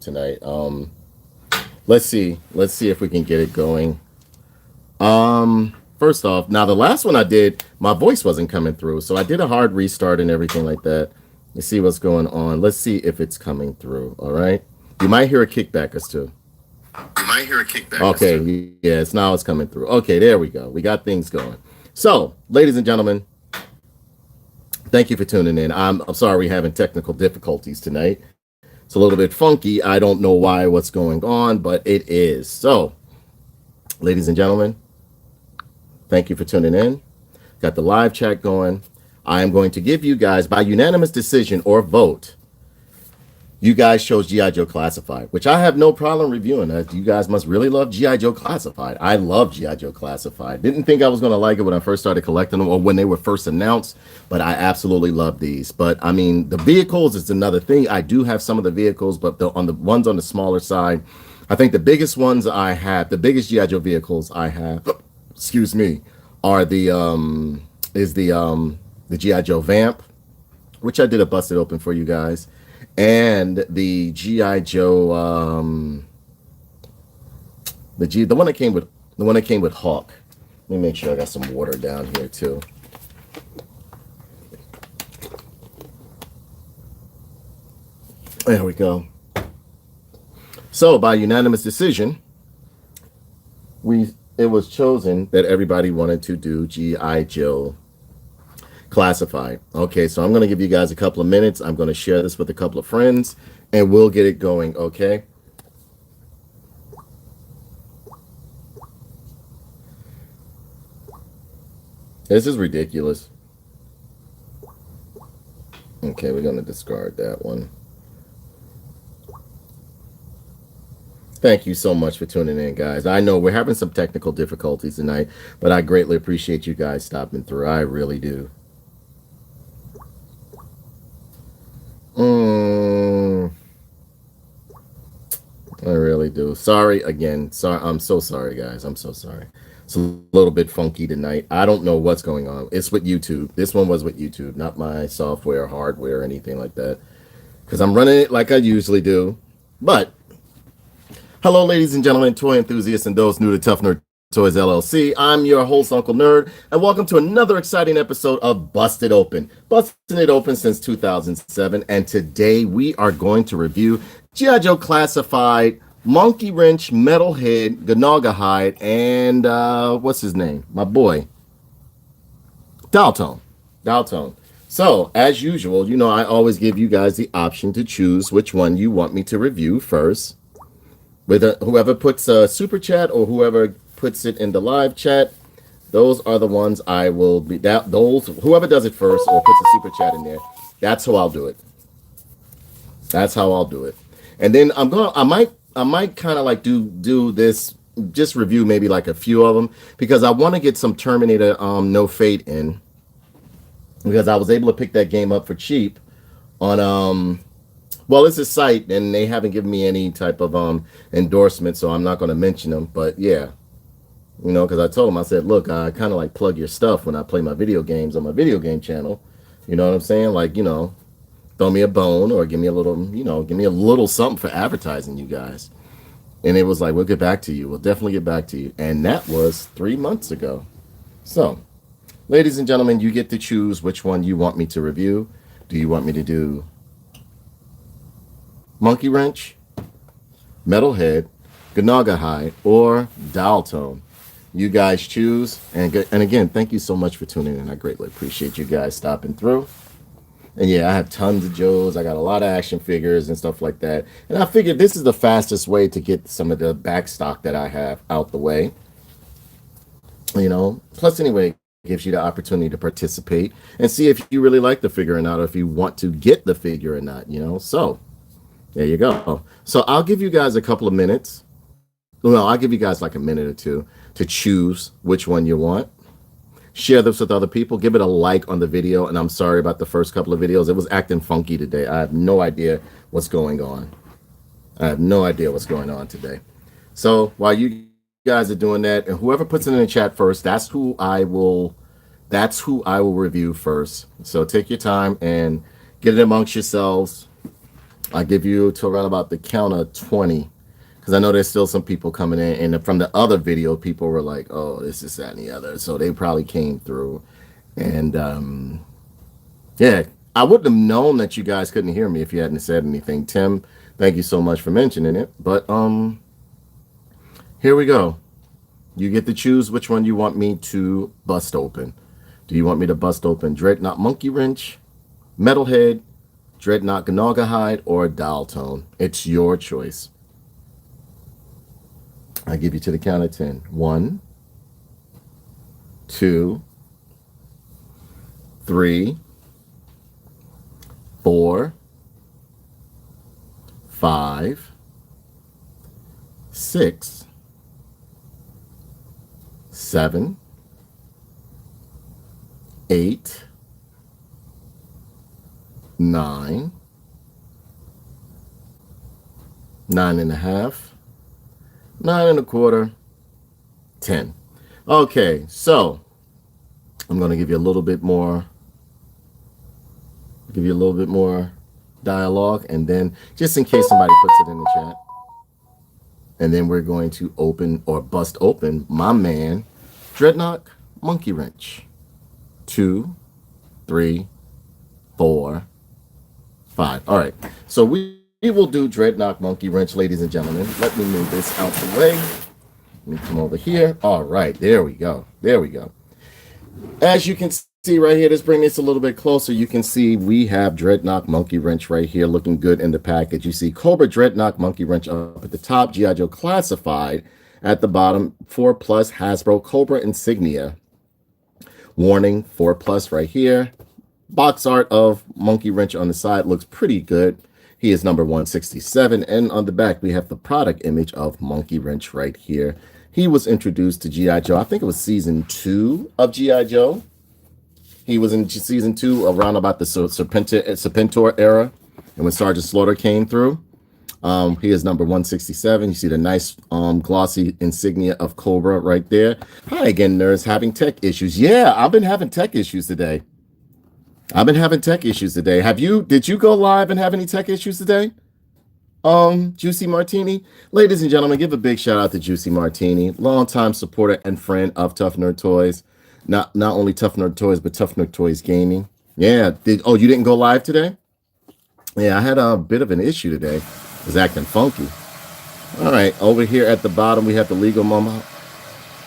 tonight. Let's see if we can get it going. First off, now the last one I did, my voice wasn't coming through, so I did a hard restart and everything like that. Let's see what's going on. Let's see if it's coming through. All right, you might hear a kickback or two. Okay, yeah, now it's coming through. Okay, there we go. We got things going. So, ladies and gentlemen, thank you for tuning in. I'm sorry we're having technical difficulties tonight. It's a little bit funky. I don't know why, what's going on, but it is. So, ladies and gentlemen, thank you for tuning in. Got the live chat going. I am going to give you guys, by unanimous decision or vote, you guys chose G.I. Joe Classified, which I have no problem reviewing. You guys must really love G.I. Joe Classified. I love G.I. Joe Classified. Didn't think I was going to like it when I first started collecting them or when they were first announced, but I absolutely love these. But, I mean, the vehicles is another thing. I do have some of the vehicles, but on the ones on the smaller side, I think the biggest ones I have, the biggest G.I. Joe vehicles I have, excuse me, are the G.I. Joe Vamp, which I did a busted open for you guys. And the G.I. Joe, the one that came with Hawk. Let me make sure I got some water down here too. There we go. So by unanimous decision, it was chosen that everybody wanted to do G.I. Joe Classified. Okay, so I'm going to give you guys a couple of minutes. I'm going to share this with a couple of friends and we'll get it going, okay? This is ridiculous. Okay, we're going to discard that one. Thank you so much for tuning in, guys. I know we're having some technical difficulties tonight, but I greatly appreciate you guys stopping through. I really do. I really do. Sorry again. Sorry. I'm so sorry, guys. I'm so sorry. It's a little bit funky tonight. I don't know what's going on. It's with YouTube. This one was with YouTube, not my software, hardware, or anything like that. Because I'm running it like I usually do. But hello, ladies and gentlemen, toy enthusiasts and those new to Tough Nerd Toys LLC. I'm your host, Uncle Nerd, and welcome to another exciting episode of Busted Open. Busting it open since 2007, and today we are going to review G.I. Joe Classified, Monkeywrench, Metal Head, Ganaga Hide, and what's his name? My boy, Daltone. So, as usual, you know I always give you guys the option to choose which one you want me to review first. Whoever puts a super chat or whoever puts it in the live chat, those are the ones I will be. Whoever does it first or puts a super chat in there, that's how I'll do it. That's how I'll do it. And then I might kind of like do this, just review maybe like a few of them because I want to get some Terminator No Fate in because I was able to pick that game up for cheap on well, it's a site and they haven't given me any type of endorsement, so I'm not going to mention them. But yeah, you know, because I told them, I said, look, I kind of like plug your stuff when I play my video games on my video game channel. You know what I'm saying? Like, you know, throw me a bone or give me a little, you know, give me a little something for advertising you guys. And it was like, we'll get back to you. We'll definitely get back to you. And that was 3 months ago. So, ladies and gentlemen, you get to choose which one you want me to review. Do you want me to do Monkeywrench, Metal Head, Ganaga Hide, or Daltone? You guys choose. And again, thank you so much for tuning in. I greatly appreciate you guys stopping through. And yeah, I have tons of Joes. I got a lot of action figures and stuff like that. And I figured this is the fastest way to get some of the back stock that I have out the way. You know, plus anyway, it gives you the opportunity to participate and see if you really like the figure or not, or if you want to get the figure or not, you know. So there you go. So I'll give you guys a couple of minutes. Well, I'll give you guys like a minute or two to choose which one you want. Share this with other people. Give it a like on the video. And I'm sorry about the first couple of videos. It was acting funky today. I have no idea what's going on. Today. So while you guys are doing that, and whoever puts it in the chat first, that's who I will review first. So take your time and get it amongst yourselves. I'll give you to around about the count of 20. Because I know there's still some people coming in. And from the other video, people were like, oh, this is that and the other. So they probably came through. And yeah, I wouldn't have known that you guys couldn't hear me if you hadn't said anything. Tim, thank you so much for mentioning it. But here we go. You get to choose which one you want me to bust open. Do you want me to bust open Dreadnought Monkeywrench, Metal Head, Dreadnought Ganaga Hide, or Dial Tone? It's your choice. I give you to the count of 10. 1, 2, 3, 4, 5, 6, 7, 8, 9, 9.5, 9.25, 10. Okay, so I'm going to give you a little bit more. Give you a little bit more dialogue, and then just in case somebody puts it in the chat, and then we're going to open or bust open my man Dreadnought Monkeywrench. 2, 3, 4, 5. All right, so we will do Dreadnought Monkeywrench, ladies and gentlemen. Let me move this out the way. Let me come over here. All right, there we go. There we go. As you can see right here, let's bring this a little bit closer. You can see we have Dreadnought Monkeywrench right here looking good in the package. You see Cobra Dreadnought Monkeywrench up at the top, G.I. Joe Classified at the bottom, 4+ Hasbro Cobra insignia. Warning, 4+ right here. Box art of Monkeywrench on the side looks pretty good. He is number 167, and on the back we have the product image of Monkeywrench right here. He was introduced to G.I. Joe. I think it was season 2 of G.I. Joe. He was in season 2 around about the Serpentor era, and when Sergeant Slaughter came through. He is number 167. You see the nice glossy insignia of Cobra right there. Hi again, nerds, having tech issues. Yeah, I've been having tech issues today. Did you go live and have any tech issues today? Juicy Martini. Ladies and gentlemen, give a big shout out to Juicy Martini, longtime supporter and friend of Tough Nerd Toys. Not only Tough Nerd Toys, but Tough Nerd Toys Gaming. Yeah. You didn't go live today? Yeah, I had a bit of an issue today. It was acting funky. All right, over here at the bottom, we have the legal mumbo.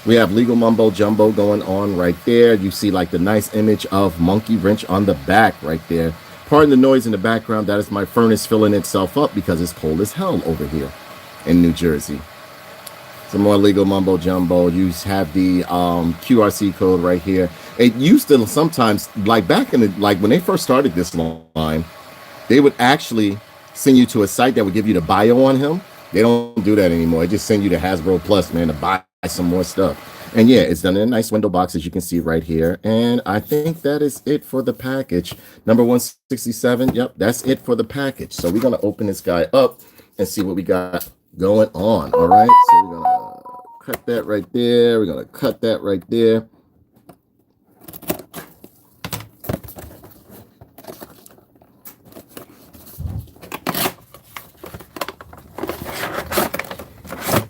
We have legal mumbo jumbo going on right there. You see like the nice image of Monkeywrench on the back right there. Pardon the noise in the background. That is my furnace filling itself up because it's cold as hell over here in New Jersey. Some more legal mumbo jumbo. You have the QRC code right here. It used to sometimes, like back in the, like when they first started this line, they would actually send you to a site that would give you the bio on him. They don't do that anymore. They just send you to Hasbro Plus, man, to buy some more stuff. And yeah, it's done in a nice window box, as you can see right here. And I think that is it for the package. Number 167. Yep, that's it for the package. So we're going to open this guy up and see what we got going on. All right. So we're going to cut that right there. We're going to cut that right there.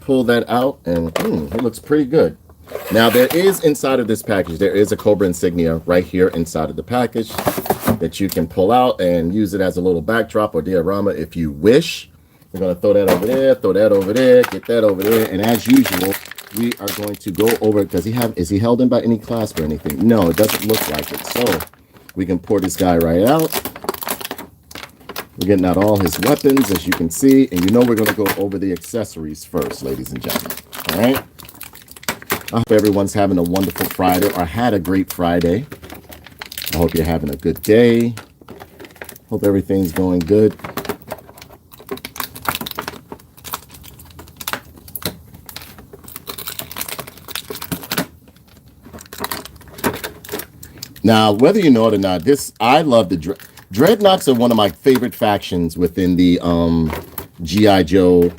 Pull that out, and it looks pretty good. Now there is inside of this package, there is a Cobra insignia right here inside of the package that you can pull out and use it as a little backdrop or diorama if you wish. We're going to throw that over there, throw that over there, get that over there, and as usual, we are going to go over. Is he held in by any clasp or anything? No, it doesn't look like it. So we can pour this guy right out. We're getting out all his weapons, as you can see. And we're going to go over the accessories first, ladies and gentlemen. All right? I hope everyone's having a wonderful Friday or had a great Friday. I hope you're having a good day. Hope everything's going good. Now, whether you know it or not, I love the Dreadnoughts are one of my favorite factions within the G.I. Joe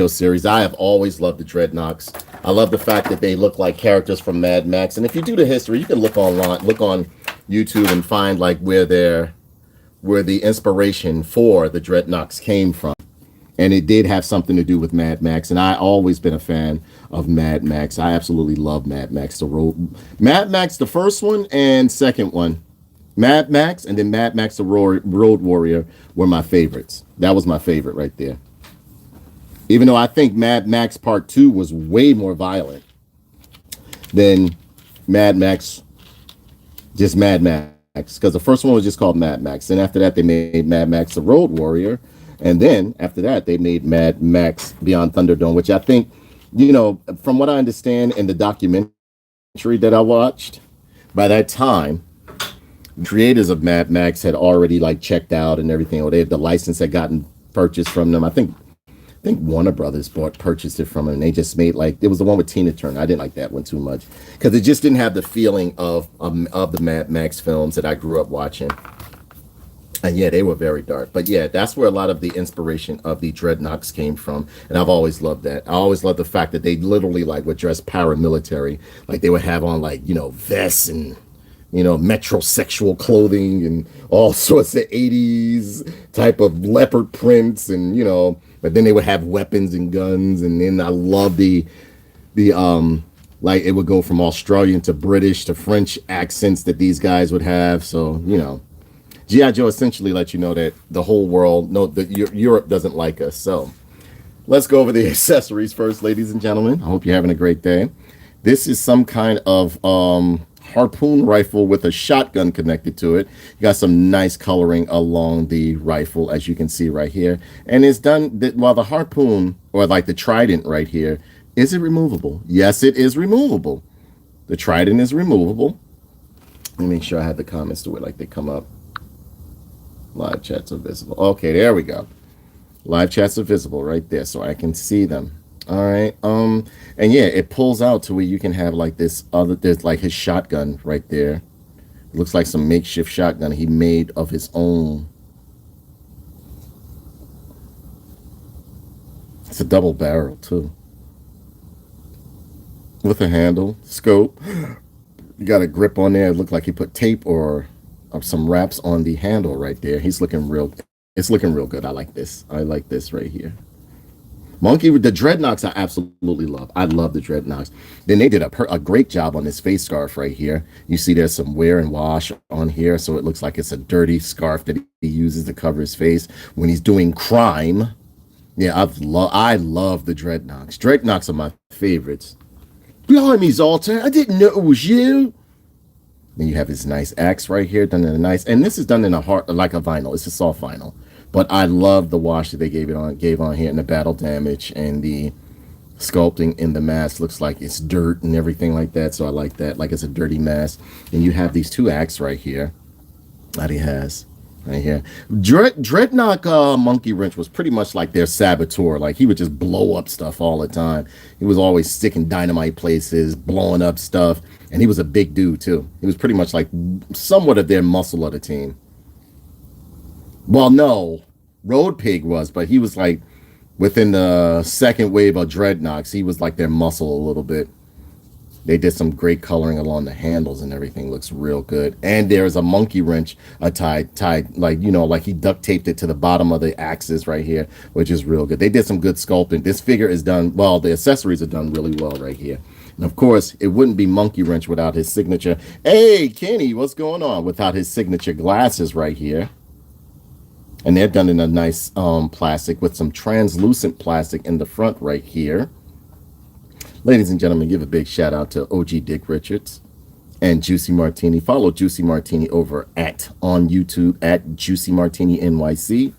series. I have always loved the Dreadnoughts. I love the fact that they look like characters from Mad Max. And if you do the history, you can look on YouTube and find like where where the inspiration for the Dreadnoks came from. And it did have something to do with Mad Max, and I always been a fan of Mad Max. I absolutely love Mad Max, Mad Max, the first one and second one. Mad Max and then Mad Max the Road Warrior were my favorites. That was my favorite right there. Even though I think Mad Max Part 2 was way more violent than Mad Max, just Mad Max. Because the first one was just called Mad Max. And after that, they made Mad Max the Road Warrior. And then after that, they made Mad Max Beyond Thunderdome, which I think, you know, from what I understand in the documentary that I watched, by that time, the creators of Mad Max had already like checked out and everything, or the license had gotten purchased from them. I think Warner Brothers purchased it from them, and they just made like, it was the one with Tina Turner. I didn't like that one too much because it just didn't have the feeling of the Mad Max films that I grew up watching. And yeah, they were very dark. But yeah, that's where a lot of the inspiration of the Dreadnoks came from. And I've always loved that. I always loved the fact that they literally like would dress paramilitary. Like they would have on like, you know, vests and, you know, metrosexual clothing and all sorts of 80s type of leopard prints. And, you know, but then they would have weapons and guns. And then I love the like it would go from Australian to British to French accents that these guys would have. So, you know. G.I. Joe essentially lets you know that the whole world, Europe doesn't like us. So let's go over the accessories first, ladies and gentlemen. I hope you're having a great day. This is some kind of harpoon rifle with a shotgun connected to it. You got some nice coloring along the rifle, as you can see right here. And it's done, while the harpoon, or like the trident right here, is it removable? Yes, it is removable. The trident is removable. Let me make sure I have the comments to it like they come up. Live chats are visible. Okay, there we go. Live chats are visible right there, so I can see them. All right. And yeah, it pulls out to where you can have like this there's like his shotgun right there. It looks like some makeshift shotgun he made of his own. It's a double barrel too. With a handle, scope. You got a grip on there. It looked like he put tape or some wraps on the handle right there. It's looking real good. I like this. I like this right here. The Dreadnoks I absolutely love. I love the Dreadnoks. Then they did a great job on this face scarf right here. You see there's some wear and wash on here, so it looks like it's a dirty scarf that he uses to cover his face when he's doing crime. Yeah, I love the Dreadnoks. Dreadnoks are my favorites. Blimey, Zoltan, I didn't know it was you. Then you have his nice axe right here, done in a nice, and this is done in a hard, like a vinyl. It's a soft vinyl, but I love the wash that they gave on here, and the battle damage and the sculpting in the mask looks like it's dirt and everything like that. So I like that, like it's a dirty mask. And you have these two axes right here that he has right here. Dreadnok Monkeywrench was pretty much like their saboteur. Like he would just blow up stuff all the time. He was always sticking dynamite places, blowing up stuff. And he was a big dude too. He was pretty much like somewhat of their muscle of the team. Well, no, Road Pig was, but he was like within the second wave of Dreadnoks. He was like their muscle a little bit. They did some great coloring along the handles and everything. Looks real good. And there's a monkey wrench tied like, you know, like he duct taped it to the bottom of the axis right here, which is real good. They did some good sculpting. This figure is done well. The accessories are done really well right here. And of course, it wouldn't be Monkeywrench without his signature. Hey, Kenny, what's going on? Without his signature glasses right here. And they're done in a nice plastic with some translucent plastic in the front right here. Ladies and gentlemen, give a big shout out to OG Dick Richards and Juicy Martini. Follow Juicy Martini over on YouTube at Juicy Martini NYC.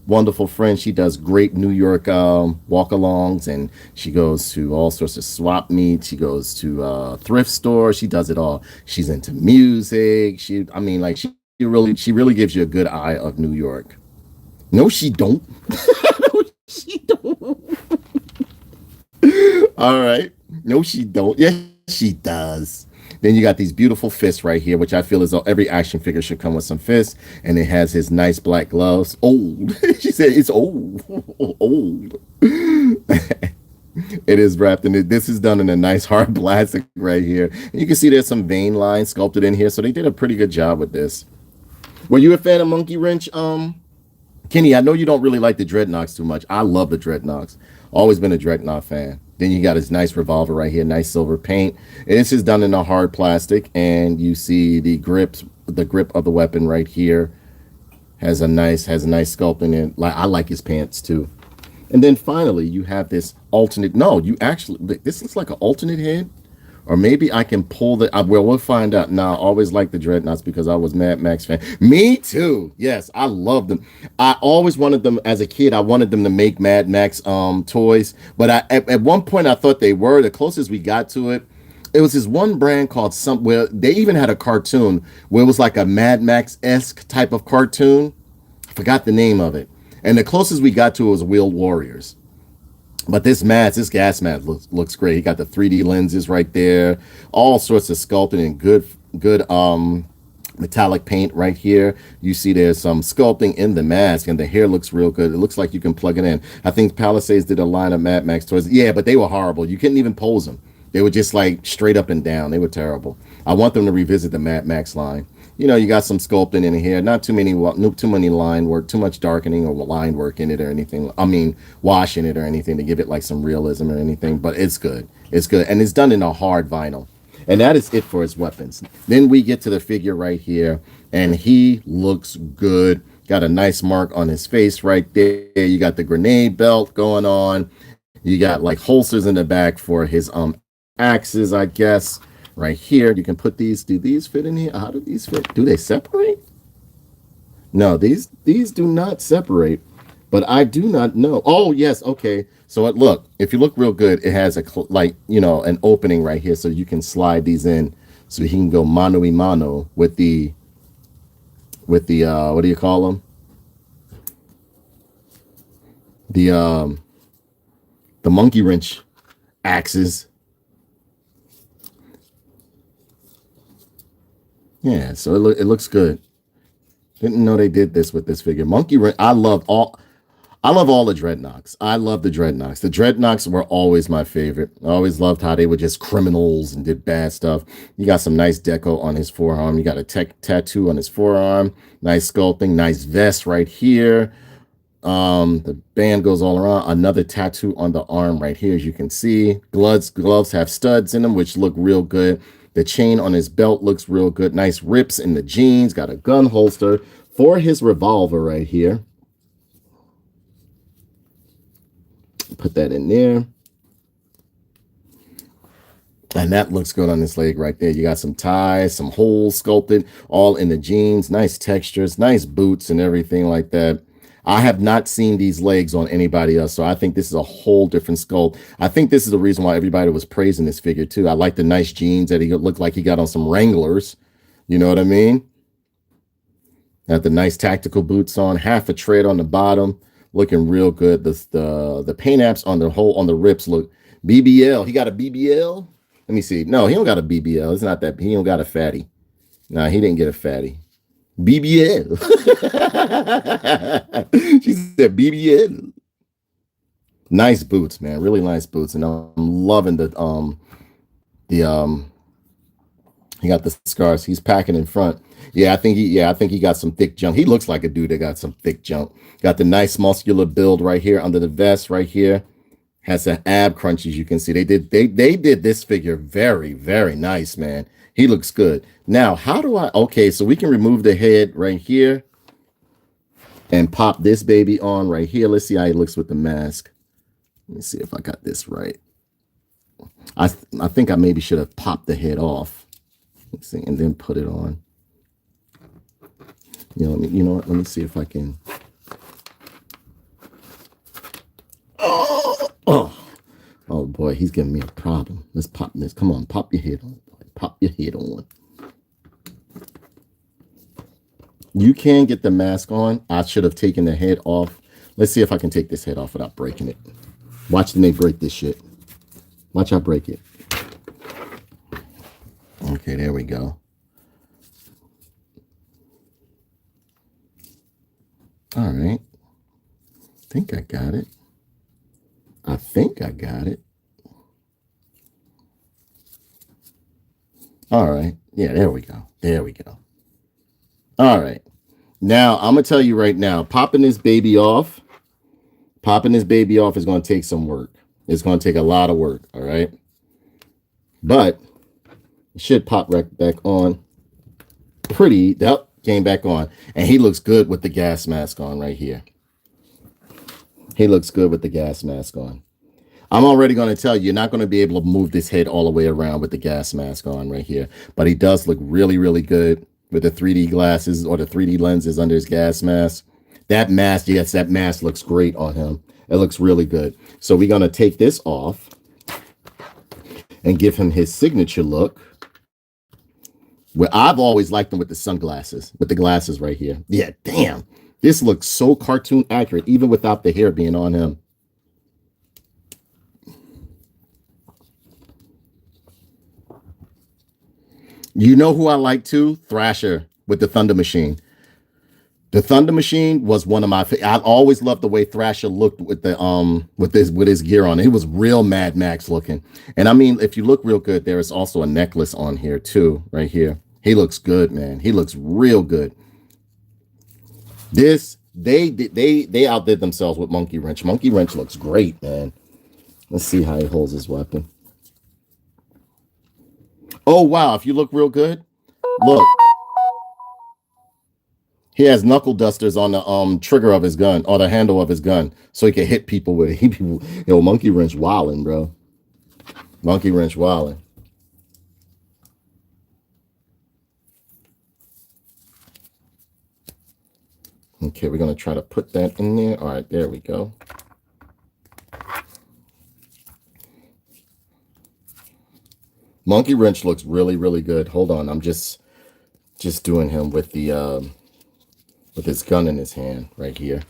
Wonderful friend. She does great New York walk-alongs, and she goes to all sorts of swap meets. She goes to thrift stores. She does it all. She's into music. She really gives you a good eye of New York. No, she don't. No, she don't. All right. No, she don't. Yes, she does. Then you got these beautiful fists right here, which I feel as though every action figure should come with some fists. And it has his nice black gloves. Old. She said it's old. Old. It is wrapped in it. This is done in a nice hard plastic right here. And you can see there's some vein lines sculpted in here. So they did a pretty good job with this. Were you a fan of Monkey Wrench? Kenny, I know you don't really like the Dreadnoughts too much. I love the Dreadnoughts. Always been a Dreadnought fan. Then you got his nice revolver right here, nice silver paint. And this is done in a hard plastic, and you see the grip of the weapon right here has a nice sculpting in. Like I like his pants too. And then finally, you have this alternate. No, you actually this looks like an alternate head. Or maybe I can pull the. Well, we'll find out. Now, I always liked the Dreadnoughts because I was Mad Max fan. Me too. Yes, I love them. I always wanted them as a kid. I wanted them to make Mad Max toys, but at one point I thought they were. The closest we got to it, it was this one brand called Where they even had a cartoon where it was like a Mad Max-esque type of cartoon. I forgot the name of it, and the closest we got to it was Wheeled Warriors. But this gas mask looks great. He got the 3D lenses right there, all sorts of sculpting and good metallic paint right here. You see there's some sculpting in the mask, and the hair looks real good. It looks like you can plug it in. I think Palisades did a line of Mad Max toys. Yeah, but they were horrible. You couldn't even pose them. They were just like straight up and down. They were terrible. I want them to revisit the Mad Max line. You know, you got some sculpting in here, not too many line work, too much darkening or line work in it or anything. I mean, wash in it or anything to give it like some realism or anything, but it's good. It's good. And it's done in a hard vinyl. And that is it for his weapons. Then we get to the figure right here, and he looks good. Got a nice mark on his face right there. You got the grenade belt going on. You got like holsters in the back for his axes, I guess. Right here, you can put these. Do these fit in here? How do these fit? Do they separate? No, these do not separate. But I do not know. Oh yes, okay. So look, if you look real good, it has an opening right here, so you can slide these in, so he can go mano a mano with the what do you call them? The monkey wrench axes. Yeah, so it looks good. Didn't know they did this with this figure. Monkey Wrench. I love all the Dreadnoughts. I love the Dreadnoughts. The Dreadnoughts were always my favorite. I always loved how they were just criminals and did bad stuff. You got some nice deco on his forearm. You got a tattoo on his forearm. Nice sculpting. Nice vest right here. The band goes all around. Another tattoo on the arm right here, as you can see. Gloves have studs in them, which look real good. The chain on his belt looks real good. Nice rips in the jeans. Got a gun holster for his revolver right here. Put that in there. And that looks good on this leg right there. You got some ties, some holes sculpted, all in the jeans. Nice textures, nice boots and everything like that. I have not seen these legs on anybody else, so I think this is a whole different sculpt. I think this is the reason why everybody was praising this figure too. I like the nice jeans that he looked like he got on some Wranglers. You know what I mean? Got the nice tactical boots on, half a tread on the bottom, looking real good. The paint apps on the rips look BBL. He got a BBL. Let me see. No, he don't got a BBL. It's not that. He don't got a fatty. Nah, he didn't get a fatty. BBL. She said BBL. Nice boots, man. Really nice boots. And I'm loving he got the scars. He's packing in front. I think he got some thick junk. He looks like a dude that got some thick junk. Got the nice muscular build right here under the vest right here. Has the ab crunches. You can see they did this figure very, very nice, man. He looks good. Now, how do I... Okay, so we can remove the head right here and pop this baby on right here. Let's see how he looks with the mask. Let me see if I got this right. I think I maybe should have popped the head off. Let's see, and then put it on. You know what? Let me see if I can... Oh boy, he's giving me a problem. Let's pop this. Come on, pop your head on. Pop your head on. You can get the mask on. I should have taken the head off. Let's see if I can take this head off without breaking it. Watch me break this shit. Watch I break it. Okay, there we go. All right. I think I got it. All right. Yeah, there we go. All right. Now, I'm going to tell you right now, popping this baby off is going to take some work. It's going to take a lot of work, all right? But it should pop right back on. Pretty. Yep, came back on. And he looks good with the gas mask on right here. He looks good with the gas mask on. I'm already going to tell you, you're not going to be able to move this head all the way around with the gas mask on right here. But he does look really, really good with the 3D glasses or the 3D lenses under his gas mask. That mask, yes, that mask looks great on him. It looks really good. So we're going to take this off and give him his signature look. Where I've always liked him with the sunglasses, with the glasses right here. Yeah, damn. This looks so cartoon accurate, even without the hair being on him. You know who I like too? Thrasher with the Thunder Machine. The Thunder Machine was one of my I always loved the way Thrasher looked with the with his gear on. It was real Mad Max looking. And I mean, if you look real good, there is also a necklace on here too, right here. He looks good, man. He looks real good. This they outdid themselves with Monkeywrench. Monkeywrench looks great, man. Let's see how he holds his weapon. Oh wow, if you look real good, look. He has knuckle dusters on the trigger of his gun, or the handle of his gun, so he can hit people with it. Yo, Monkeywrench wilding, bro. Monkeywrench wilding. Okay, we're gonna try to put that in there. All right, there we go. Monkeywrench looks really, really good. Hold on, I'm just doing him with the with his gun in his hand right here.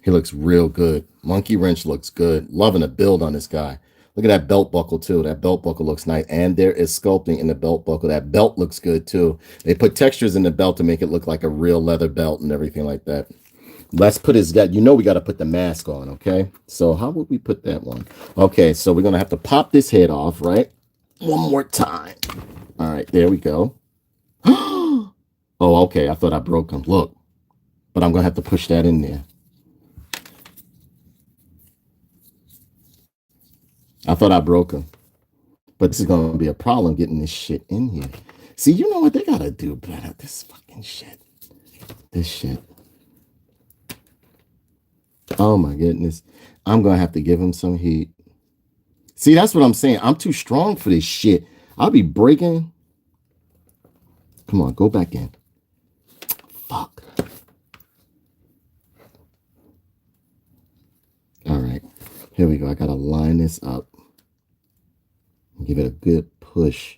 He looks real good. Monkeywrench looks good. Loving the build on this guy. Look at that belt buckle too. That belt buckle looks nice. And there is sculpting in the belt buckle. That belt looks good too. They put textures in the belt to make it look like a real leather belt and everything like that. Let's put his gun. You know we got to put the mask on, okay? So how would we put that one? Okay, so we're going to have to pop this head off, right? One more time. All right, there we go. Oh, okay. I thought I broke him. Look. But I'm going to have to push that in there. I thought I broke him. But this is going to be a problem getting this shit in here. See, you know what? They got to do better. This fucking shit. This shit. Oh, my goodness. I'm going to have to give him some heat. See, that's what I'm saying. I'm too strong for this shit. I'll be breaking. Come on, go back in. Fuck. All right, here we go. I gotta line this up, give it a good push,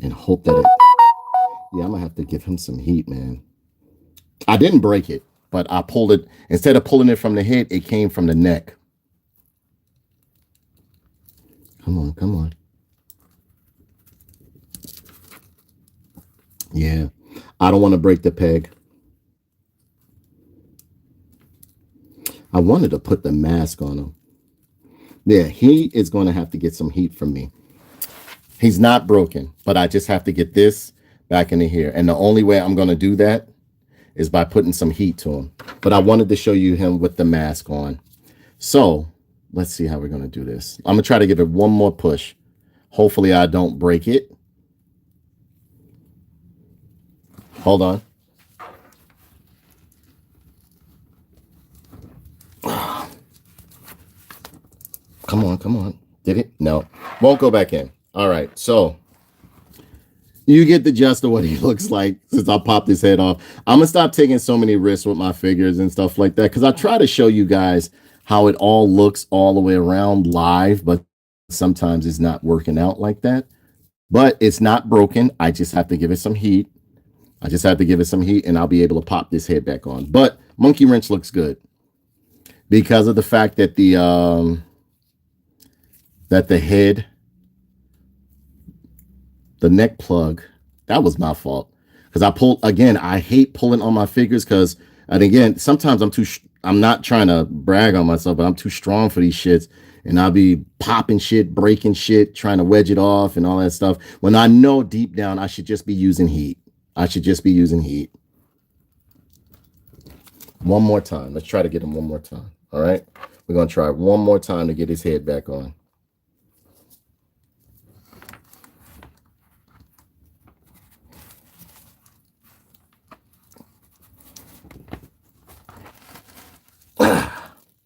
and hope that it. Yeah, I'm gonna have to give him some heat, man. I didn't break it, but I pulled it. Instead of pulling it from the head, it came from the neck. Come on, come on. Yeah, I don't want to break the peg. I wanted to put the mask on him. Yeah, he is going to have to get some heat from me. He's not broken, but I just have to get this back into here. And the only way I'm going to do that is by putting some heat to him. But I wanted to show you him with the mask on. So let's see how we're going to do this. I'm going to try to give it one more push. Hopefully I don't break it. Hold on. Come on, come on. Did it? No. Won't go back in. All right. So you get the gist of what he looks like since I popped his head off. I'm going to stop taking so many risks with my figures and stuff like that because I try to show you guys how it all looks all the way around live, but sometimes it's not working out like that. But it's not broken. I just have to give it some heat. I just have to give it some heat and I'll be able to pop this head back on. But Monkeywrench looks good because of the fact that the head, the neck plug, that was my fault. Because I pulled, again, I hate pulling on my figures because, and again, sometimes I'm not trying to brag on myself, but I'm too strong for these shits. And I'll be popping shit, breaking shit, trying to wedge it off and all that stuff. When I know deep down I should just be using heat. I should just be using heat. One more time. Let's try to get him one more time. All right. We're going to try one more time to get his head back on.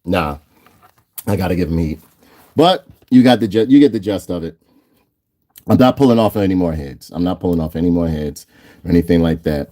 Nah, I got to give him heat. But you get the gist of it. I'm not pulling off any more heads. I'm not pulling off any more heads or anything like that.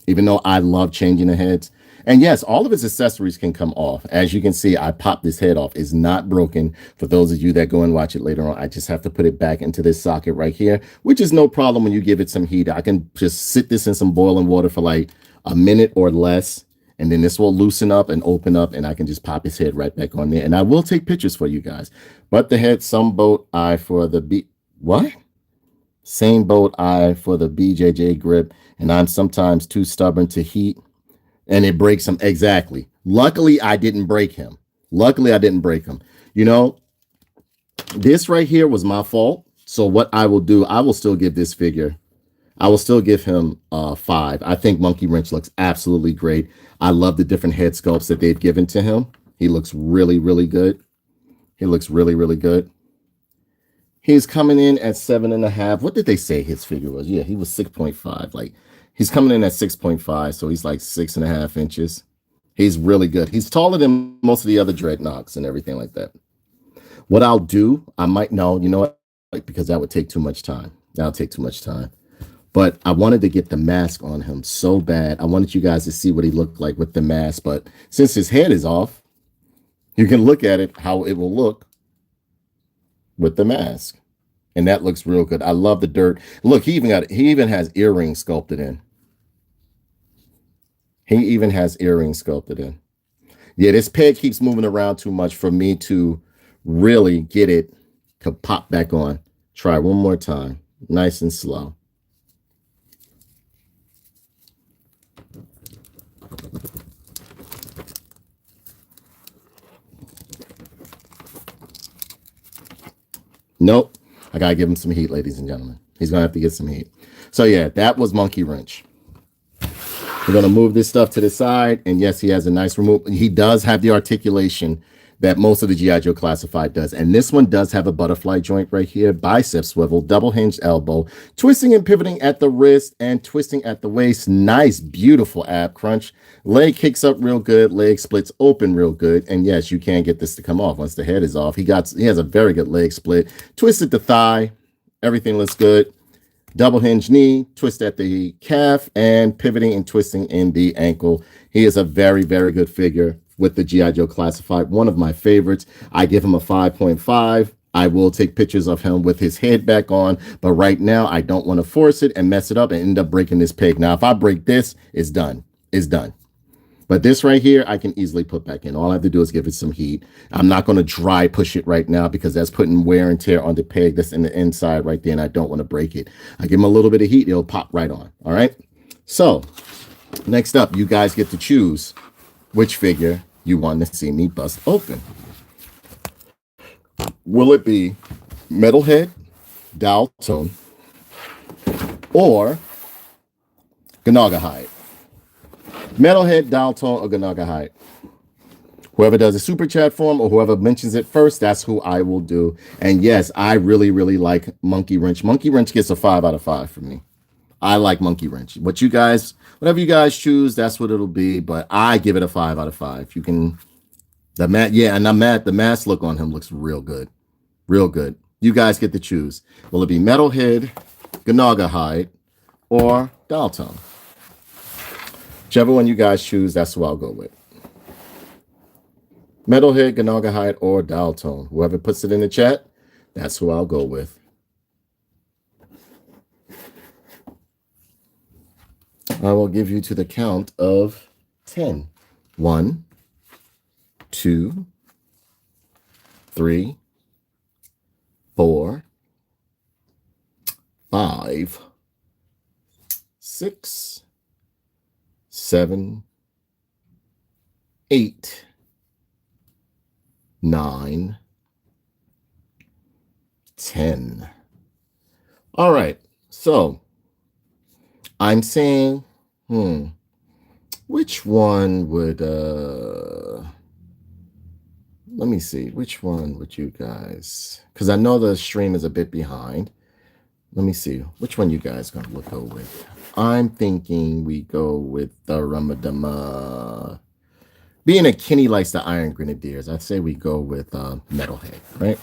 Even though I love changing the heads. And yes, all of his accessories can come off. As you can see, I popped this head off. It's not broken. For those of you that go and watch it later on, I just have to put it back into this socket right here, which is no problem when you give it some heat. I can just sit this in some boiling water for like a minute or less. And then this will loosen up and open up, and I can just pop his head right back on there. And I will take pictures for you guys. But the head, some boat eye for the B. What? Same boat eye for the BJJ grip. And I'm sometimes too stubborn to heat. And it breaks him. Exactly. Luckily, I didn't break him. Luckily, I didn't break him. You know, this right here was my fault. So what I will do, I will still give this figure, I will still give him 5. I think Monkeywrench looks absolutely great. I love the different head sculpts that they've given to him. He looks really, really good. He looks really, really good. He's coming in at 7.5. What did they say his figure was? Yeah, he was 6.5. Like, he's coming in at 6.5, so he's like 6.5 inches. He's really good. He's taller than most of the other Dreadnoks and everything like that. What I'll do, I might know, you know what? Like, because that would take too much time. That'll take too much time. But I wanted to get the mask on him so bad. I wanted you guys to see what he looked like with the mask. But since his head is off, you can look at it, how it will look with the mask. And that looks real good. I love the dirt. Look, he even has earrings sculpted in. He even has earrings sculpted in. Yeah, this peg keeps moving around too much for me to really get it to pop back on. Try one more time. Nice and slow. Nope. I gotta give him some heat, ladies and gentlemen. He's gonna have to get some heat. So yeah, that was Monkeywrench. We're gonna move this stuff to the side, and yes, he has a nice remove. He does have the articulation that most of the G.I. Joe Classified does, and this one does have a butterfly joint right here, bicep swivel, double hinged elbow, twisting and pivoting at the wrist and twisting at the waist. Nice, beautiful ab crunch. Leg kicks up real good, leg splits open real good, and yes, you can get this to come off once the head is off. He has a very good leg split. Twisted the thigh, everything looks good. Double hinge knee, twist at the calf, and pivoting and twisting in the ankle. He is a very, very good figure with the G.I. Joe Classified. One of my favorites. I give him a 5.5. I will take pictures of him with his head back on, but right now I don't want to force it and mess it up and end up breaking this peg. Now, if I break this, it's done. It's done. But this right here, I can easily put back in. All I have to do is give it some heat. I'm not going to dry push it right now because that's putting wear and tear on the peg that's in the inside right there, and I don't want to break it. I give him a little bit of heat, it'll pop right on. All right? So, next up, you guys get to choose which figure you want to see me bust open. Will it be Metal Head, Dalton, or Ganaga Hide? Metalhead, Dalton, or Ganaga Hide. Whoever does a super chat for him or whoever mentions it first, that's who I will do. And yes, I really, really like Monkeywrench. Monkeywrench gets a 5 out of 5 for me. I like Monkeywrench. But you guys, whatever you guys choose, that's what it'll be. But I give it a 5 out of 5. You can, the mask look on him looks real good. Real good. You guys get to choose. Will it be Metalhead, Ganaga Hide, or Dalton? Whichever one you guys choose, that's who I'll go with. Metalhead, Ganaga Hide, or Dalton. Whoever puts it in the chat, that's who I'll go with. I will give you to the count of 10. 1, 2, 3, 4, 5, 6, 7, 8, 9, 10. All right. So I'm saying, Which one would let me see. Which one would you guys? Because I know the stream is a bit behind. Let me see. Which one you guys gonna go with? I'm thinking we go with the Ramadama. Being a Kenny likes the Iron Grenadiers, I'd say we go with Metalhead, right?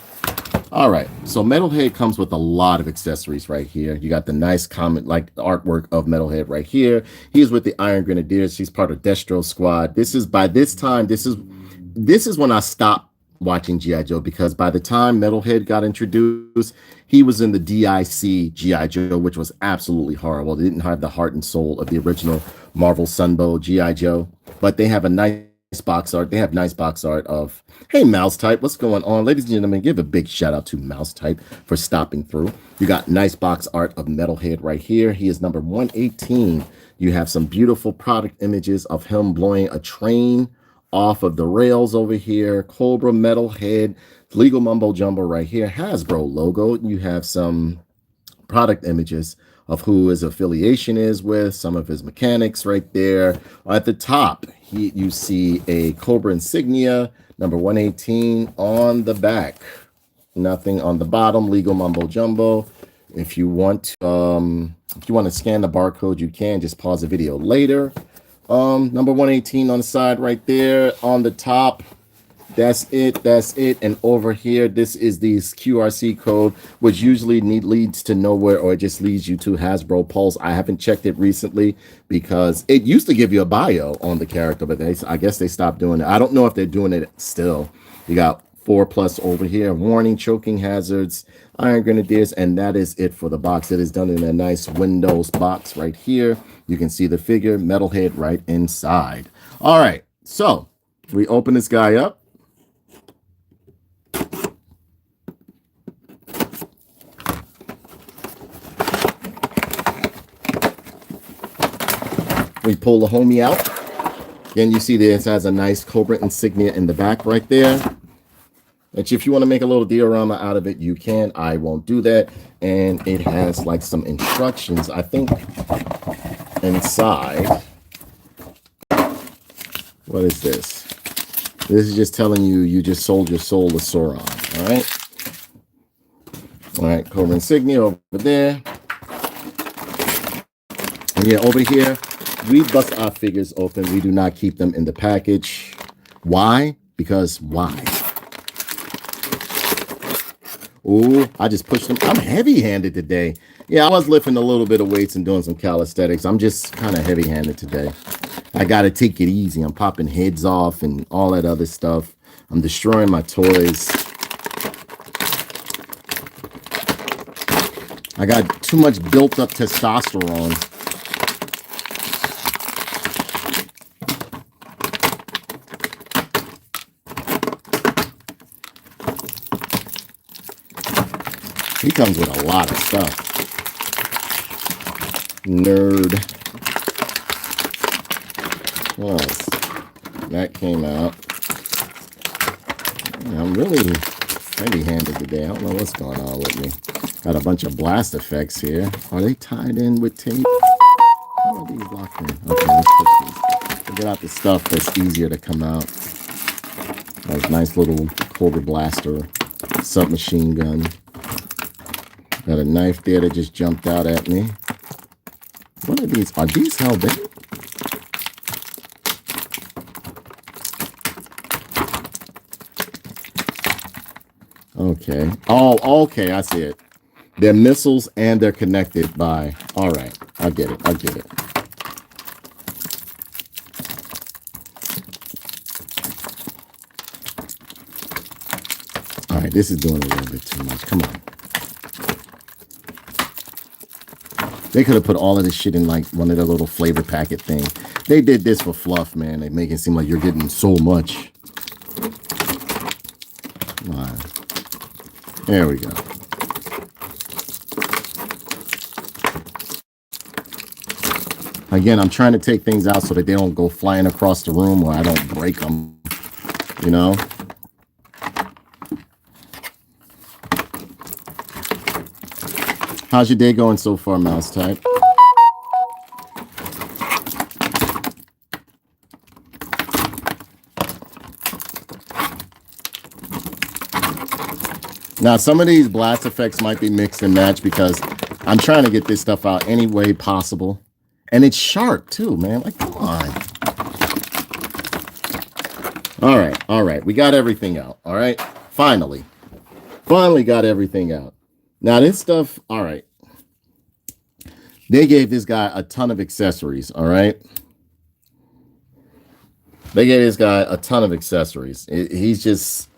All right. So Metalhead comes with a lot of accessories right here. You got the nice comment, like the artwork of Metalhead right here. He's with the Iron Grenadiers. He's part of Destro Squad. This is by this time. This is when I stopped watching G.I. Joe, because by the time Metalhead got introduced, he was in the DIC G.I. Joe, which was absolutely horrible. They didn't have the heart and soul of the original Marvel Sunbow G.I. Joe, but they have a nice box art. They have nice box art of, hey, Mouse Type, what's going on? Ladies and gentlemen, give a big shout out to Mouse Type for stopping through. You got nice box art of Metalhead right here. He is number 118. You have some beautiful product images of him blowing a train off of the rails over here. Cobra, Metalhead, Legal Mumbo Jumbo right here. Hasbro logo. You have some product images of who his affiliation is with, some of his mechanics right there. At the top, you see a Cobra insignia, number 118 on the back. Nothing on the bottom, Legal Mumbo Jumbo. If you want to scan the barcode, you can just pause the video later. Number 118 on the side right there. On the top, that's it. And over here, this is the QRC code, which usually leads to nowhere, or it just leads you to Hasbro Pulse. I haven't checked it recently because it used to give you a bio on the character, but I guess they stopped doing it. I don't know if they're doing it still. You got 4+ over here, warning, choking hazards, Iron Grenadiers, and that is it for the box. It is done in a nice Windows box right here. You can see the figure, Metalhead, right inside. All right, so we open this guy up. We pull the homie out. Again, you see this has a nice Cobra insignia in the back right there. And if you want to make a little diorama out of it, you can. I won't do that. And it has like some instructions, I think, inside. What is this? This is just telling you you just sold your soul to Sauron. All right. All right. Cobra insignia over there. And yeah, over here, we bust our figures open. We do not keep them in the package. Why? Because why? Ooh, I just pushed them. I'm heavy-handed today. Yeah, I was lifting a little bit of weights and doing some calisthenics. I'm just kind of heavy-handed today. I got to take it easy. I'm popping heads off and all that other stuff. I'm destroying my toys. I got too much built-up testosterone. He comes with a lot of stuff. Nerd. What else? That came out. Yeah, I'm really heavy-handed today. I don't know what's going on with me. Got a bunch of blast effects here. Are they tied in with tape? How are these locked in? Okay, let's put these. We'll get out the stuff that's easier to come out. That nice little Cobra blaster, submachine gun. Got a knife there that just jumped out at me. What are these? Are these held in? Okay. Oh, okay. I see it. They're missiles and they're connected by... All right. I get it. All right. This is doing a little bit too much. Come on. They could have put all of this shit in like one of their little flavor packet things. They did this for fluff, man. They make it seem like you're getting so much. All right. There we go. Again, I'm trying to take things out so that they don't go flying across the room or I don't break them, you know? How's your day going so far, Mouse Type? Now, some of these blast effects might be mixed and matched because I'm trying to get this stuff out any way possible. And it's sharp too, man. Like, come on. All right. We got everything out. All right. Finally got everything out. Now, this stuff, all right. They gave this guy a ton of accessories, all right? They gave this guy a ton of accessories. He's just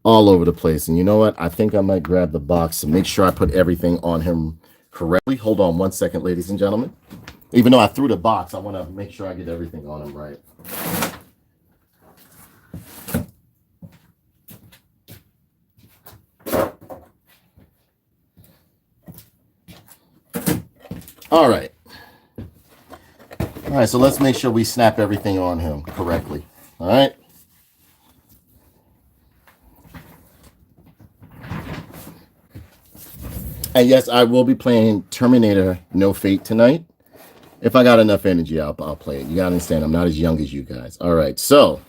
all over the place. And you know what? I think I might grab the box and make sure I put everything on him correctly. Hold on one second, ladies and gentlemen. Even though I threw the box, I want to make sure I get everything on him right. All right. All right, so let's make sure we snap everything on him correctly. All right. And yes, I will be playing Terminator No Fate tonight. If I got enough energy, I'll play it. You gotta understand, I'm not as young as you guys. All right, so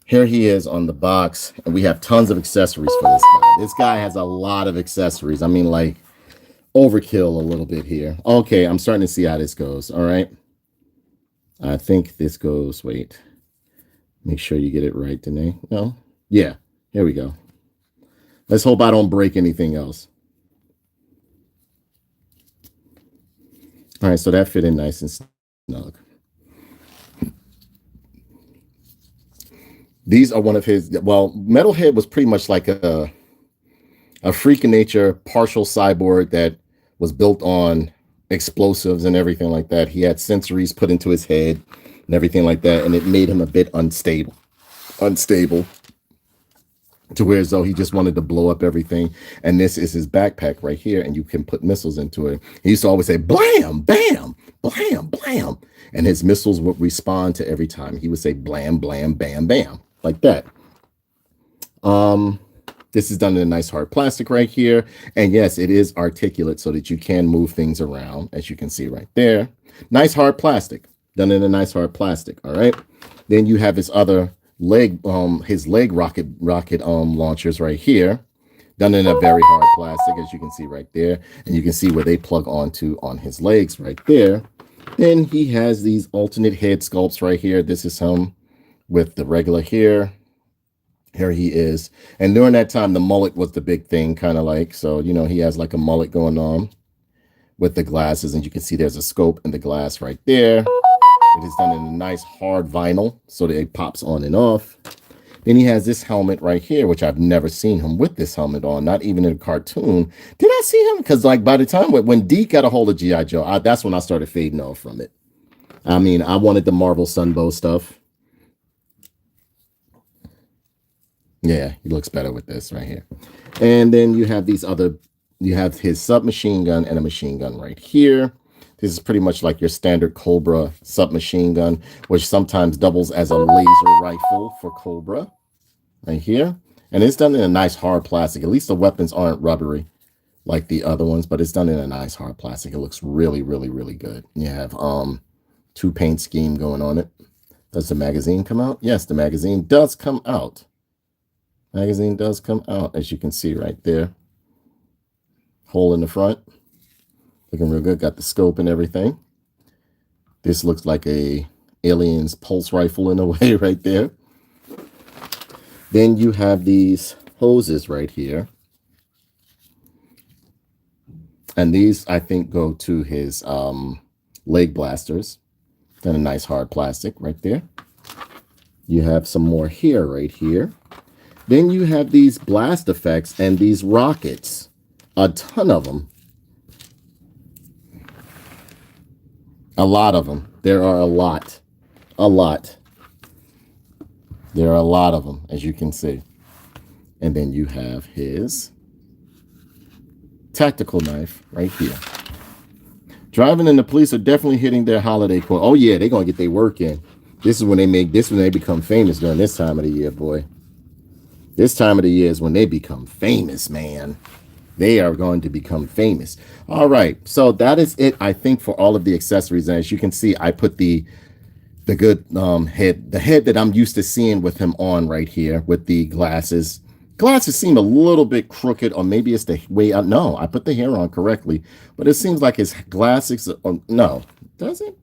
here he is on the box, and we have tons of accessories for this guy. This guy has a lot of accessories. I mean, like, overkill a little bit here. Okay, I'm starting to see how this goes. All right. I think this goes, wait. Make sure you get it right, Danae. No? Yeah, here we go. Let's hope I don't break anything else. All right, so that fit in nice and snug. These are one of his, well, Metalhead was pretty much like a freak of nature, partial cyborg that was built on explosives and everything like that. He had sensories put into his head and everything like that, and it made him a bit unstable to where as though he just wanted to blow up everything. And this is his backpack right here, and you can put missiles into it. He used to always say blam, bam, blam, blam, and his missiles would respond to every time. He would say blam, blam, bam, bam, like that. This is done in a nice hard plastic right here. And yes, it is articulate so that you can move things around, as you can see right there. Nice hard plastic, done in a nice hard plastic, all right? Then you have his other leg, rocket launchers right here, done in a very hard plastic, as you can see right there. And you can see where they plug onto on his legs right there. Then he has these alternate head sculpts right here. This is him with the regular hair. Here he is. And during that time, the mullet was the big thing, kind of like. So, you know, he has like a mullet going on with the glasses. And you can see there's a scope in the glass right there. It is done in a nice hard vinyl so that it pops on and off. Then he has this helmet right here, which I've never seen him with this helmet on, not even in a cartoon. Did I see him? Because like by the time when Deke got a hold of G.I. Joe, that's when I started fading off from it. I mean, I wanted the Marvel Sunbow stuff. Yeah, he looks better with this right here. And then you have these other, you have his submachine gun and a machine gun right here. This is pretty much like your standard Cobra submachine gun, which sometimes doubles as a laser rifle for Cobra right here. And it's done in a nice hard plastic. At least the weapons aren't rubbery like the other ones, but it's done in a nice hard plastic. It looks really, really, really good. You have two paint scheme going on it. Does the magazine come out? Yes, the magazine does come out. Magazine does come out, as you can see right there. Hole in the front. Looking real good. Got the scope and everything. This looks like a alien's pulse rifle in a way right there. Then you have these hoses right here. And these, I think, go to his leg blasters. Then a nice hard plastic right there. You have some more here right here. Then you have these blast effects and these rockets. A ton of them. A lot of them. There are a lot. A lot. There are a lot of them, as you can see. And then you have his tactical knife right here. Driving and the police are definitely hitting their holiday quote. Oh yeah, they're gonna get their work in. This is when they become famous during this time of the year, boy. This time of the year is when they become famous, man. They are going to become famous. All right, so that is it, I think, for all of the accessories. And as you can see, I put the good head, the head that I'm used to seeing with him on right here with the glasses Glasses seem a little bit crooked, or maybe it's the way I no, I put the hair on correctly, but it seems like his glasses no, does it?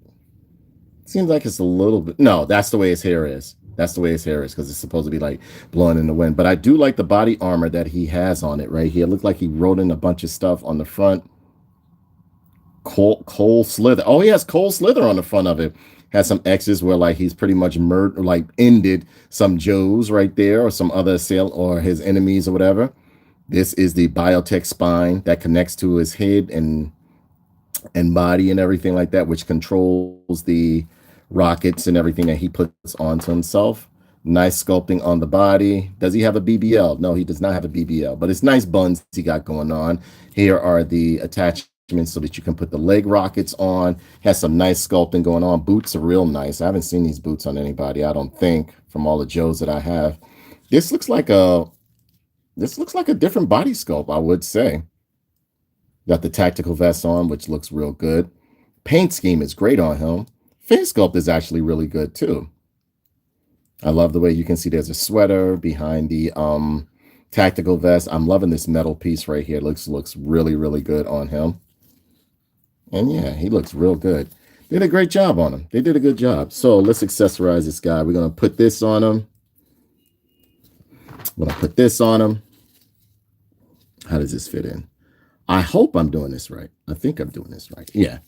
Seems like it's a little bit. No, that's the way his hair is. That's the way his hair is because it's supposed to be like blowing in the wind. But I do like the body armor that he has on it right here. It looked like he wrote in a bunch of stuff on the front. Cole Slither. Oh, he has Cole Slither on the front of it. Has some X's where like he's pretty much ended some Joes right there, or some other or his enemies or whatever. This is the biotech spine that connects to his head and body and everything like that, which controls the rockets and everything that he puts onto himself. Nice sculpting on the body. Does he have a BBL? No, he does not have a BBL, but it's nice buns he got going on. Here are the attachments so that you can put the leg rockets on. Has some nice sculpting going on. Boots are real nice. I haven't seen these boots on anybody, I don't think, from all the Joes that I have. This looks like a different body sculpt, I would say. Got the tactical vest on, which looks real good. Paint scheme is great on him. Face sculpt is actually really good too. I love the way you can see there's a sweater behind the tactical vest. I'm loving this metal piece right here. Looks really, really good on him. And yeah, he looks real good. They did a great job on him. They did a good job. So let's accessorize this guy. We're going to put this on him. I'm going to put this on him. How does this fit in? I hope I'm doing this right. I think I'm doing this right. Yeah.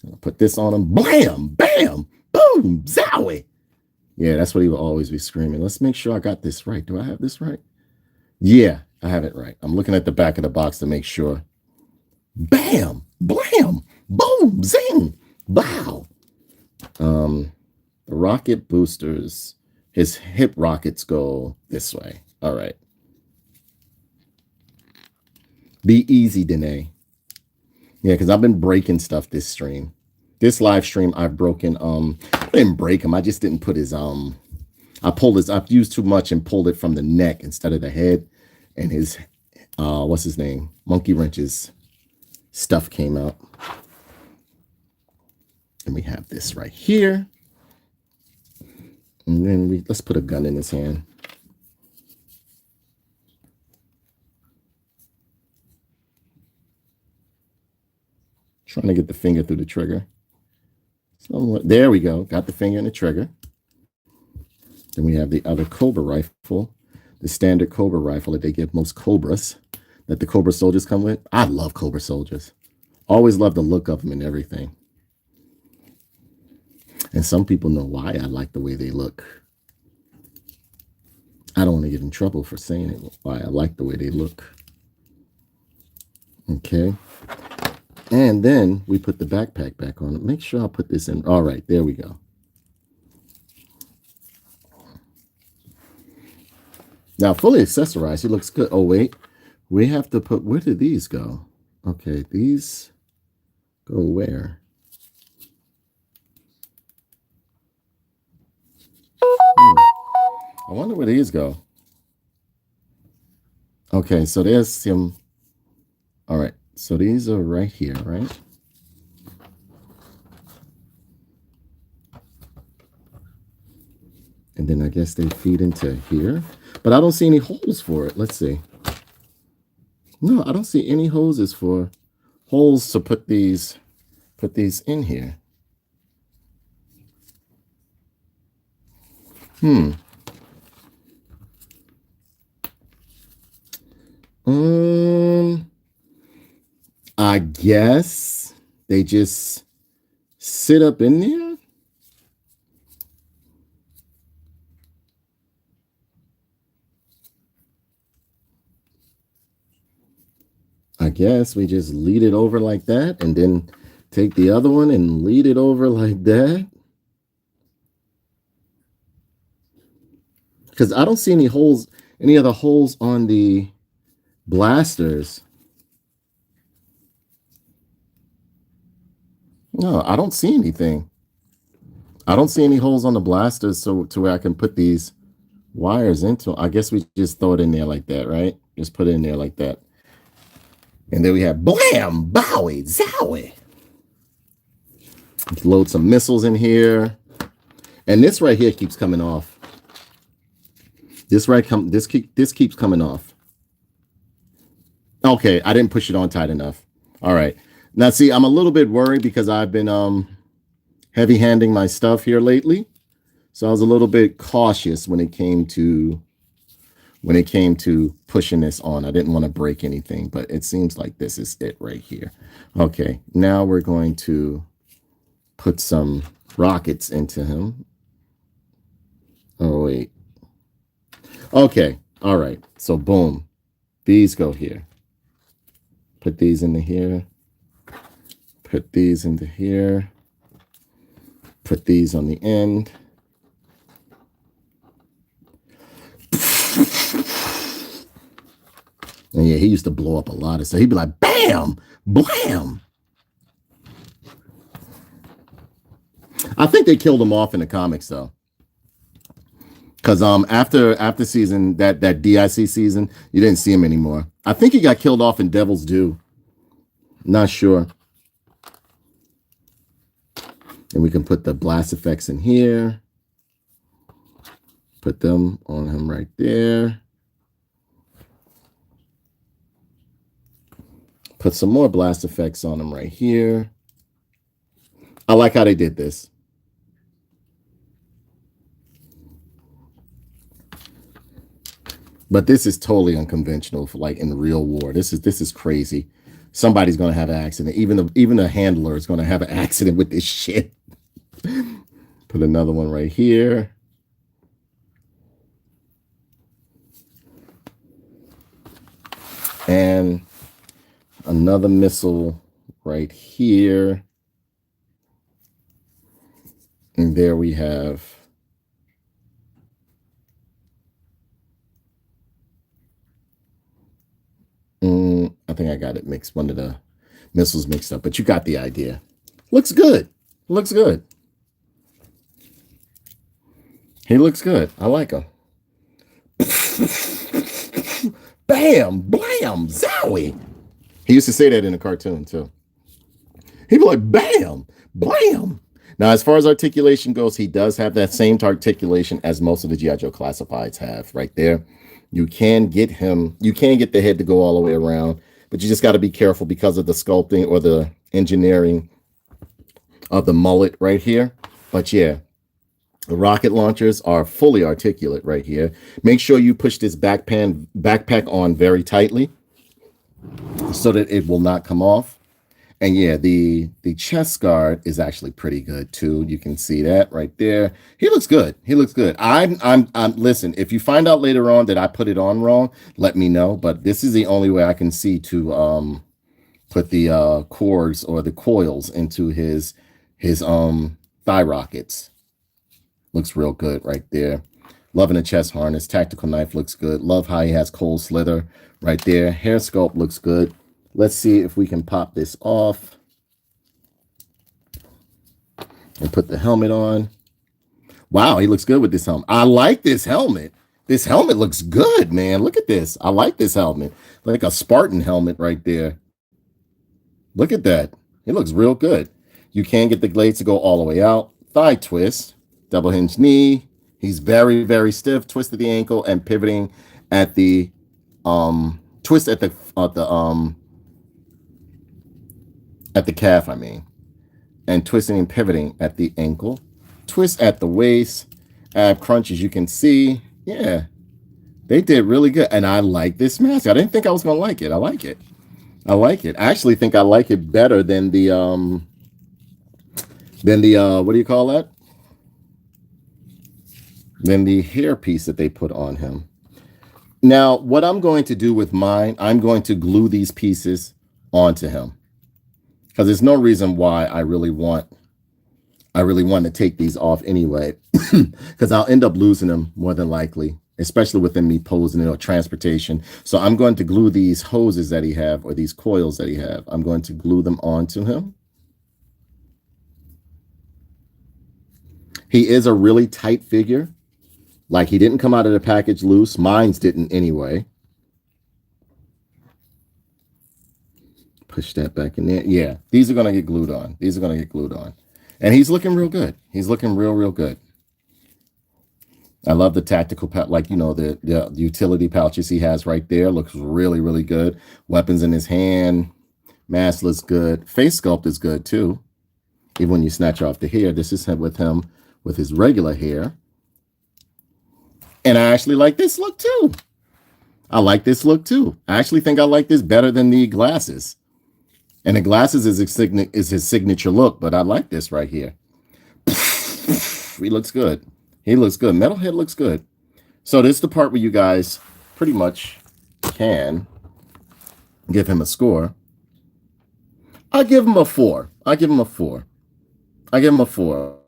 So I'll put this on him. Blam, bam, boom, zowie. Yeah, that's what he will always be screaming. Let's make sure I got this right. Do I have this right? Yeah, I have it right. I'm looking at the back of the box to make sure. Bam, blam, boom, zing, bow. The rocket boosters, his hip rockets go this way. All right. Be easy, Danae. Yeah, because I've been breaking stuff this stream. This live stream, I've broken, I didn't break him. I just didn't put his, I've used too much and pulled it from the neck instead of the head. And his, what's his name? Monkeywrench's stuff came out. And we have this right here. And then let's put a gun in his hand. Trying to get the finger through the trigger. There we go. Got the finger in the trigger. Then we have the other Cobra rifle, the standard Cobra rifle that they give most Cobras that the Cobra soldiers come with. I love Cobra soldiers. Always love the look of them and everything. And some people know why I like the way they look. I don't want to get in trouble for saying it, why I like the way they look. Okay. And then we put the backpack back on. Make sure I put this in. All right, there we go. Now, fully accessorized, he looks good. Oh, wait. We have to put, where did these go? Okay, these go where? I wonder where these go. Okay, so there's him. All right. So these are right here, right? And then I guess they feed into here. But I don't see any holes for it. Let's see. No, I don't see any hoses for holes to put these in here. I guess they just sit up in there. I guess we just lead it over like that and then take the other one and lead it over like that. Because I don't see any holes, any other holes on the blasters. No, I don't see anything. I don't see any holes on the blasters so to where I can put these wires into. I guess we just throw it in there like that, right? Just put it in there like that. And then we have blam, bowie, zowie. Let's load some missiles in here. And this right here keeps coming off. This keeps coming off. Okay, I didn't push it on tight enough. All right. Now see, I'm a little bit worried because I've been heavy-handing my stuff here lately. So I was a little bit cautious when it came to pushing this on. I didn't want to break anything, but it seems like this is it right here. Okay, now we're going to put some rockets into him. Oh, wait. Okay, all right. So boom, these go here. Put these into here. Put these into here. Put these on the end. And yeah, he used to blow up a lot of stuff. He'd be like, bam, blam. I think they killed him off in the comics though. Because after season that DIC season, you didn't see him anymore. I think he got killed off in Devil's Due. Not sure. And we can put the blast effects in here. Put them on him right there. Put some more blast effects on him right here. I like how they did this. But this is totally unconventional for like in real war. This is crazy. Somebody's gonna have an accident. Even a handler is gonna have an accident with this shit. Put another one right here. And another missile right here. And there we have I think I got it mixed, one of the missiles mixed up, but you got the idea. Looks good. Looks good. He looks good. I like him. Bam, blam, zowie. He used to say that in a cartoon too. He'd be like, bam, blam. Now, as far as articulation goes, he does have that same articulation as most of the G.I. Joe classifieds have right there. You can get the head to go all the way around, but you just got to be careful because of the sculpting or the engineering of the mullet right here. But yeah, the rocket launchers are fully articulate right here. Make sure you push this backpack on very tightly so that it will not come off. And yeah, the chest guard is actually pretty good too. You can see that right there. He looks good. He looks good. I'm listen, if you find out later on that I put it on wrong, let me know. But this is the only way I can see to put the cords or the coils into his thigh rockets. Looks real good right there. Loving the chest harness. Tactical knife looks good. Love how he has cold slither right there. Hair sculpt looks good. Let's see if we can pop this off and put the helmet on. Wow, he looks good with this helmet. I like this helmet. This helmet looks good, man. Look at this. I like this helmet. Like a Spartan helmet right there. Look at that. It looks real good. You can get the blades to go all the way out. Thigh twist. Double hinge knee. He's very, very stiff. Twist at the ankle and pivoting at the twist at the calf, I mean, and twisting and pivoting at the ankle, twist at the waist, ab crunch, as you can see. Yeah, they did really good, and I like this mask. I didn't think I was gonna like it. I like it. I like it. I actually think I like it better than the what do you call that? Than the hair piece that they put on him. Now, what I'm going to do with mine, I'm going to glue these pieces onto him. Because there's no reason why I really want to take these off anyway. Because I'll end up losing them more than likely, especially within me posing or transportation. So I'm going to glue these hoses that he have, or these coils that he have. I'm going to glue them onto him. He is a really tight figure. Like, he didn't come out of the package loose. Mine's didn't anyway. Push that back in there. Yeah, these are going to get glued on. These are going to get glued on. And he's looking real good. He's looking real, real good. I love the tactical pouch, like, you know, the utility pouches he has right there. Looks really, really good. Weapons in his hand. Mask looks good. Face sculpt is good too. Even when you snatch off the hair, this is him with his regular hair. And I actually like this look too. I like this look too. I actually think I like this better than the glasses. And the glasses is his signature look, but I like this right here. He looks good. He looks good. Metalhead looks good. So this is the part where you guys pretty much can give him a score. I give him a 4. I give him a 4. I give him a 4.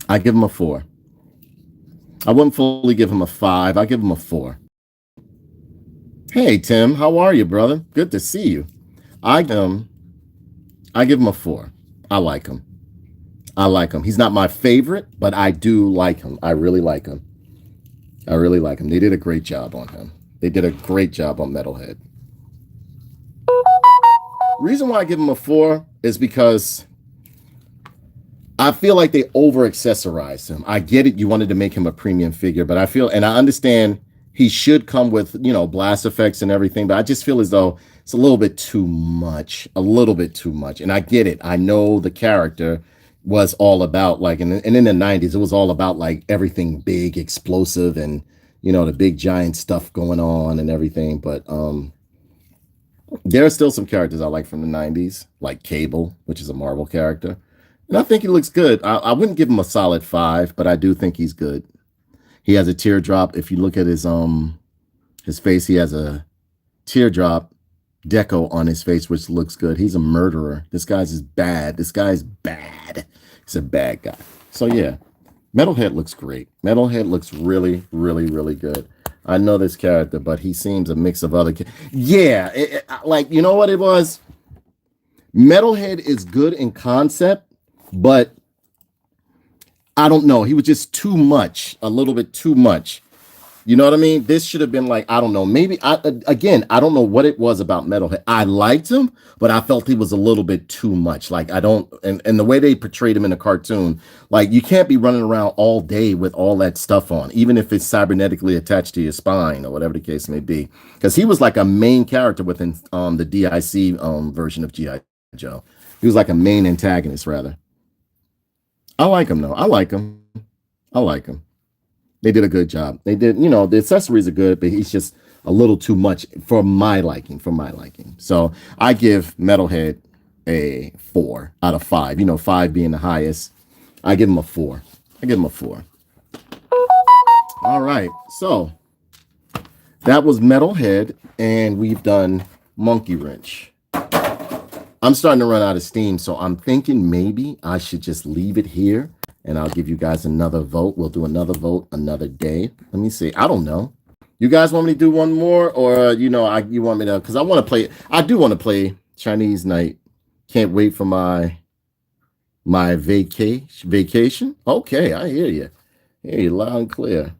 I give him a 4. I wouldn't fully give him a 5. I give him a 4. Hey, Tim, how are you, brother? Good to see you. I give him a 4. I like him. I like him. He's not my favorite, but I do like him. I really like him. I really like him. They did a great job on him. They did a great job on Metalhead. Reason why I give him a 4 is because I feel like they over-accessorized him. I get it. You wanted to make him a premium figure, but I feel, and I understand he should come with, you know, blast effects and everything, but I just feel as though it's a little bit too much. A little bit too much. And I get it. I know the character was all about, like, and in the 90s, it was all about, like, everything big, explosive, and, you know, the big giant stuff going on and everything. But there are still some characters I like from the 90s, like Cable, which is a Marvel character. And I think he looks good. I wouldn't give him a solid 5, but I do think he's good. He has a teardrop. If you look at his face, he has a teardrop deco on his face, which looks good. He's a murderer. This guy's is bad. This guy's bad. He's a bad guy. So yeah, Metalhead looks great. Metalhead looks really, really, really good. I know this character, but he seems a mix of other. Yeah, like, you know what it was? Metalhead is good in concept, but I don't know. He was just too much, a little bit too much. You know what I mean? This should have been like, I don't know. Maybe, I don't know what it was about Metalhead. I liked him, but I felt he was a little bit too much. Like, I don't, and the way they portrayed him in the cartoon, like, you can't be running around all day with all that stuff on, even if it's cybernetically attached to your spine or whatever the case may be. Because he was like a main character within the DIC version of G.I. Joe. He was like a main antagonist, rather. I like him, though. I like him. I like him. They did a good job. They did, you know, the accessories are good, but he's just a little too much for my liking, So I give Metalhead a 4 out of 5. You know, 5 being the highest. I give him a 4. I give him a 4. All right. So that was Metalhead, and we've done Monkeywrench. I'm starting to run out of steam, so I'm thinking maybe I should just leave it here. And I'll give you guys another vote. We'll do another vote another day. Let me see. I don't know. You guys want me to do one more? Or, you know, you want me to... Because I want to play... I do want to play Chinese Night. Can't wait for my vacation. Okay, I hear you. I hear you loud and clear.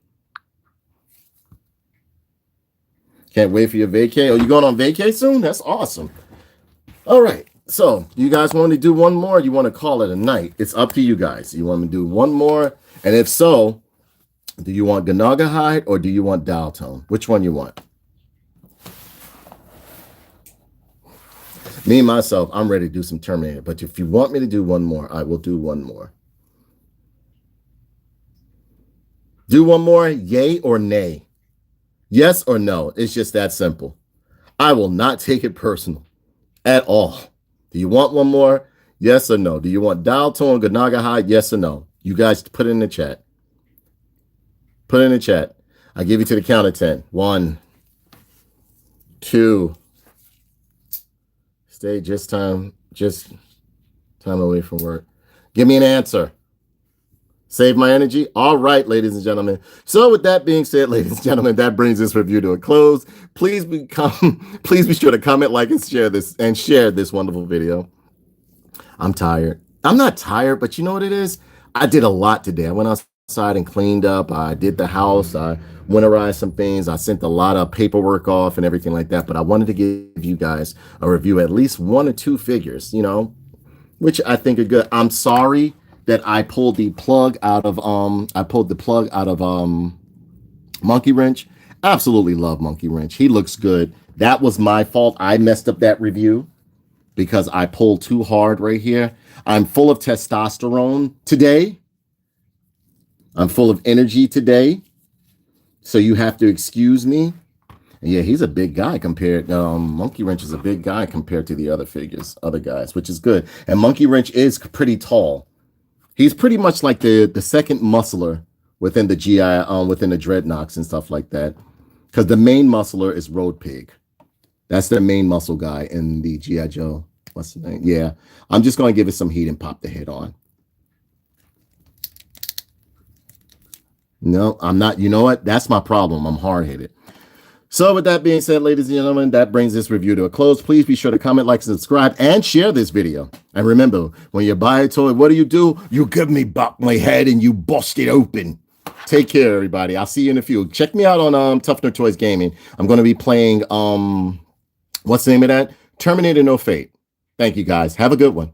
Can't wait for your vacay. Oh, you going on vacay soon? That's awesome. All right. So, you guys want to do one more? Or you want to call it a night? It's up to you guys. You want me to do one more? And if so, do you want Ganaga Hide or do you want Dial Tone? Which one you want? Me, myself, I'm ready to do some Terminator. But if you want me to do one more, I will do one more. Do one more, yay or nay? Yes or no? It's just that simple. I will not take it personal at all. Do you want one more? Yes or no? Do you want Dial Tone, Ganaga Hide? Yes or no? You guys put it in the chat. Put it in the chat. I give you to the count of 10. 1, 2. Stay just time away from work. Give me an answer. Save my energy. All right, ladies and gentlemen. So with that being said, ladies and gentlemen, that brings this review to a close. Please be sure to comment, like, and share this wonderful video. I'm tired. I'm not tired, but you know what it is? I did a lot today. I went outside and cleaned up. I did the house. I winterized some things. I sent a lot of paperwork off and everything like that. But I wanted to give you guys a review, at least 1 or 2 figures, you know, which I think are good. I'm sorry that I pulled the plug out of Monkeywrench. Absolutely love Monkeywrench. He looks good. That was my fault. I messed up that review because I pulled too hard right here. I'm full of testosterone today. I'm full of energy today. So you have to excuse me. And yeah, he's a big guy compared. Monkeywrench is a big guy compared to the other guys, which is good. And Monkeywrench is pretty tall. He's pretty much like the second muscler within the G.I, within the Dreadnoks and stuff like that. Because the main muscler is Road Pig. That's their main muscle guy in the G.I. Joe. What's the name? Yeah. I'm just going to give it some heat and pop the head on. No, I'm not. You know what? That's my problem. I'm hard-headed. So with that being said, ladies and gentlemen, that brings this review to a close. Please be sure to comment, like, subscribe, and share this video. And remember, when you buy a toy, what do? You give me back my head and you bust it open. Take care, everybody. I'll see you in a few. Check me out on Tough Nerd Toys Gaming. I'm going to be playing, what's the name of that? Terminator No Fate. Thank you, guys. Have a good one.